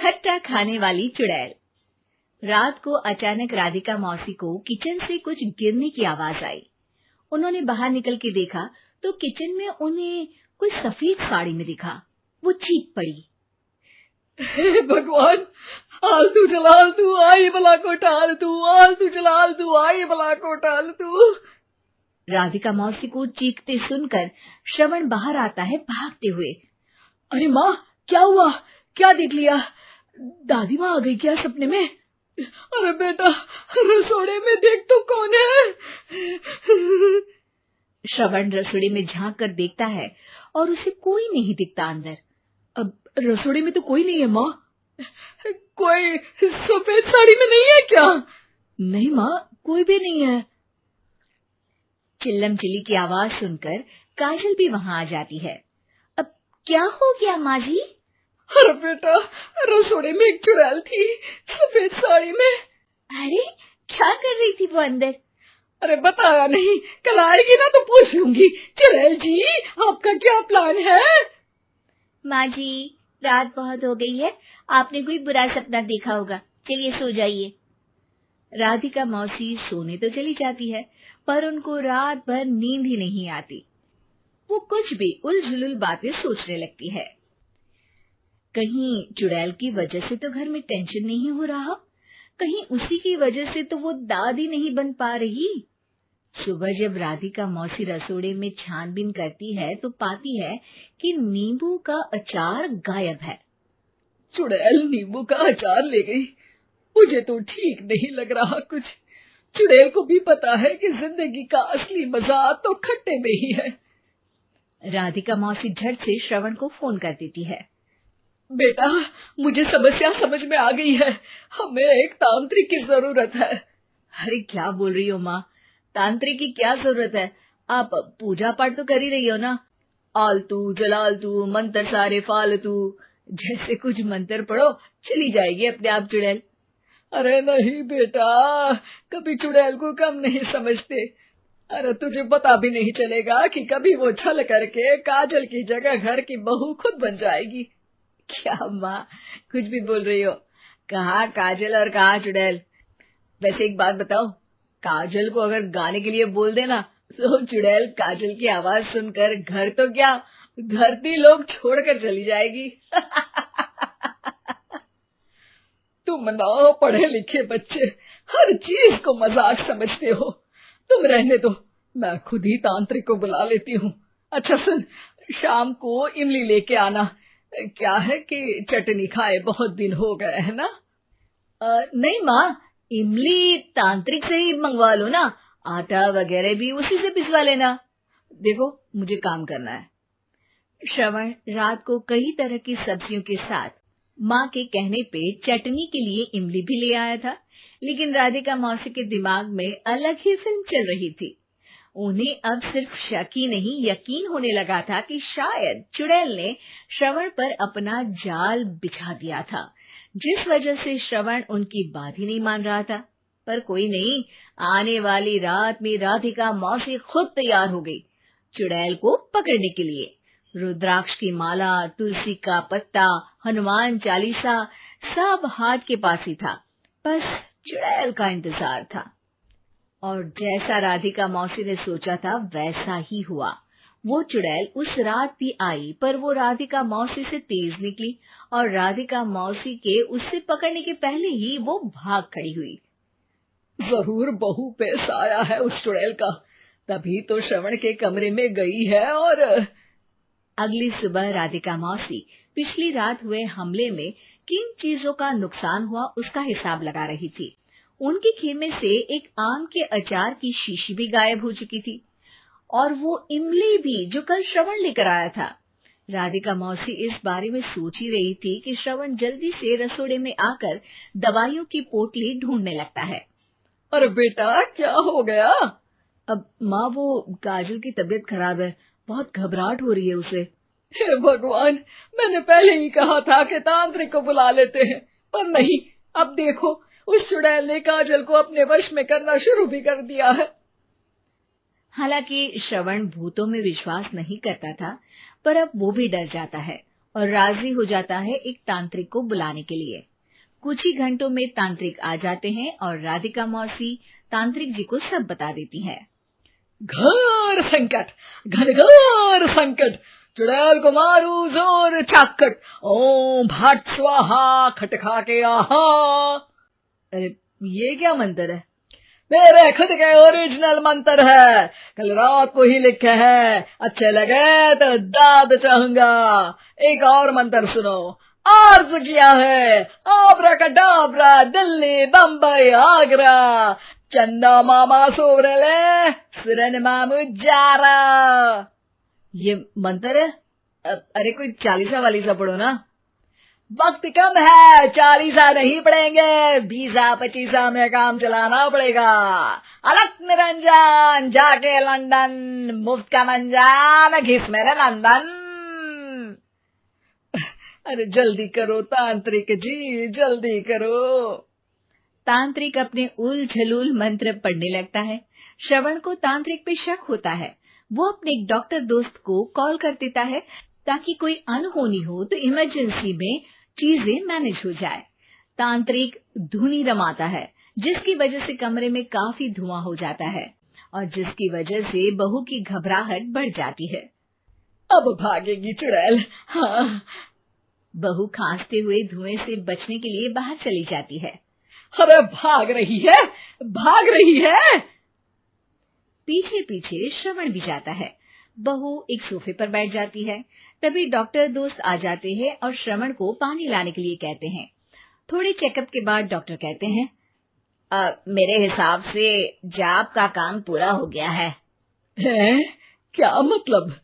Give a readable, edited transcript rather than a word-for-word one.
खट्टा खाने वाली चुड़ैल। रात को अचानक राधिका मौसी को किचन से कुछ गिरने की आवाज आई। उन्होंने बाहर निकल के देखा तो किचन में उन्हें कोई सफेद साड़ी में दिखा। वो चीख पड़ी, हे भगवान, आलतू जलाल तू आई भला को टाल तू, आलतू जलाल तू आई भला को टाल तू। राधिका मौसी को चीखते सुनकर श्रवण बाहर आता है भागते हुए। अरे माँ, क्या हुआ? क्या देख लिया? दादी माँ आ गई क्या सपने में? अरे बेटा, रसोड़े में देख तो कौन है? श्रवण रसोड़े में झांक कर देखता है और उसे कोई नहीं दिखता अंदर। अब रसोड़े में तो कोई नहीं है माँ। कोई सफेद साड़ी में नहीं है क्या? नहीं माँ, कोई भी नहीं है। चिल्लम चिल्ली की आवाज सुनकर काजल भी वहां आ जाती है। अब क्या हो गया माँ जी? अरे बेटा, रसोड़े में एक चुड़ैल थी सफेद साड़ी में। अरे क्या कर रही थी वो अंदर? अरे बताया नहीं, कल आएगी ना तो पूछ लूंगी। चुड़ैल जी, आपका क्या प्लान है? माँ जी, रात बहुत हो गई है, आपने कोई बुरा सपना देखा होगा, चलिए सो जाइए। राधिका मौसी सोने तो चली जाती है, पर उनको रात भर नींद ही नहीं आती। वो कुछ भी उलझुल बातें सोचने लगती है। कहीं चुड़ैल की वजह से तो घर में टेंशन नहीं हो रहा, कहीं उसी की वजह से तो वो दादी नहीं बन पा रही। सुबह जब राधिका मौसी रसोड़े में छानबीन करती है तो पाती है कि नींबू का अचार गायब है। चुड़ैल नींबू का अचार ले गई, मुझे तो ठीक नहीं लग रहा कुछ। चुड़ैल को भी पता है कि जिंदगी का असली मजा तो खट्टे में ही है। राधिका मौसी झट से श्रवण को फोन कर देती है। बेटा, मुझे समस्या समझ में आ गई है, हमें एक तांत्रिक की जरूरत है। अरे क्या बोल रही हो माँ, तांत्रिक की क्या जरूरत है? आप पूजा पाठ तो कर ही रही हो ना। आलतू जलालतू मंत्र सारे फालतू जैसे कुछ मंत्र पढ़ो, चली जाएगी अपने आप चुड़ैल। अरे नहीं बेटा, कभी चुड़ैल को कम नहीं समझते। अरे तुझे पता भी नहीं चलेगा कि कभी वो छल करके काजल की जगह घर की बहू खुद बन जाएगी। क्या माँ, कुछ भी बोल रही हो? कहाँ काजल और कहाँ चुड़ैल? वैसे एक बात बताओ, काजल को अगर गाने के लिए बोल देना तो चुड़ैल काजल की आवाज सुनकर घर तो क्या धरती लोग छोड़कर चली जाएगी। तुम ना पढ़े लिखे बच्चे हर चीज को मजाक समझते हो। तुम रहने दो, मैं खुद ही तांत्रिक को बुला लेती हूँ। अच्छा सुन, शाम को इमली लेके आना। क्या है कि चटनी खाए बहुत दिन हो गए है ना? नहीं माँ, इमली तांत्रिक से ही मंगवा लो ना, आटा वगैरह भी उसी से पिसवा लेना। देखो मुझे काम करना है। श्रवण रात को कई तरह की सब्जियों के साथ माँ के कहने पे चटनी के लिए इमली भी ले आया था, लेकिन राधिका मौसी के दिमाग में अलग ही फिल्म चल रही थी। उन्हें अब सिर्फ शक ही नहीं यकीन होने लगा था कि शायद चुड़ैल ने श्रवण पर अपना जाल बिछा दिया था, जिस वजह से श्रवण उनकी बात ही नहीं मान रहा था। पर कोई नहीं, आने वाली रात में राधिका मौसी खुद तैयार हो गई चुड़ैल को पकड़ने के लिए। रुद्राक्ष की माला, तुलसी का पत्ता, हनुमान चालीसा सब हाथ के पास ही था, बस चुड़ैल का इंतजार था। और जैसा राधिका मौसी ने सोचा था वैसा ही हुआ। वो चुड़ैल उस रात भी आई, पर वो राधिका मौसी से तेज निकली और राधिका मौसी के उससे पकड़ने के पहले ही वो भाग खड़ी हुई। जरूर बहू पे साया है उस चुड़ैल का, तभी तो श्रवण के कमरे में गई है। और अगली सुबह राधिका मौसी पिछली रात हुए हमले में किन चीजों का नुकसान हुआ उसका हिसाब लगा रही थी। उनके खेमे से एक आम के अचार की शीशी भी गायब हो चुकी थी, और वो इमली भी जो कल श्रवण लेकर आया था। राधिका मौसी इस बारे में सोच ही रही थी कि श्रवण जल्दी से रसोड़े में आकर दवाइयों की पोटली ढूंढने लगता है। अरे बेटा, क्या हो गया? अब माँ, वो काजल की तबीयत खराब है, बहुत घबराहट हो रही है उसे। हे भगवान, मैंने पहले ही कहा था कि तांत्रिक को बुला लेते हैं, पर नहीं, अब देखो उस चुड़ैल ने काजल को अपने वश में करना शुरू भी कर दिया है। हालांकि श्रवण भूतों में विश्वास नहीं करता था, पर अब वो भी डर जाता है। और राजी हो जाता है एक तांत्रिक को बुलाने के लिए। कुछ ही घंटों में तांत्रिक आ जाते हैं और राधिका मौसी तांत्रिक जी को सब बता देती है। घोर संकट, घनघोर संकट, चुड़ैल को मारू जोर चाकट, ओम भट स्वाहा खटखा के आहा। अरे ये क्या मंत्र है? मेरे खुद के ओरिजिनल मंत्र है, कल रात को ही लिखे हैं, अच्छे लगे तो दाद चाहूंगा। एक और मंत्र सुनो, अर्ज किया है आब्राकडाब्रा, दिल्ली बम्बई आगरा, चंदा मामा सोरले सुरन मामू जारा। ये मंत्र है? अरे कोई 40 वालीसा पढ़ो ना। वक्त कम है, 40 नहीं पड़ेंगे, 20-25 में काम चलाना पड़ेगा। अलग निरंजन जाके लंदन, मुफ्त का मंजान घिस मेरे नंदन। अरे जल्दी करो तांत्रिक जी, जल्दी करो। तांत्रिक अपने उल झलूल मंत्र पढ़ने लगता है। श्रवण को तांत्रिक पे शक होता है। वो अपने एक डॉक्टर दोस्त को कॉल कर देता है ताकि कोई अनहोनी हो तो इमरजेंसी में चीजें मैनेज हो जाए। तांत्रिक धुनी रमाता है, जिसकी वजह से कमरे में काफी धुआं हो जाता है और जिसकी वजह से बहू की घबराहट बढ़ जाती है। अब भागेगी चुड़ैल। हाँ। बहू खांसते हुए धुएं से बचने के लिए बाहर चली जाती है। अरे भाग रही है, भाग रही है। पीछे पीछे श्रवण भी जाता है। बहू एक सोफे पर बैठ जाती है। तभी डॉक्टर दोस्त आ जाते हैं और श्रवण को पानी लाने के लिए कहते हैं। थोड़े चेकअप के बाद डॉक्टर कहते हैं, मेरे हिसाब से जाप का काम पूरा हो गया है। क्या मतलब?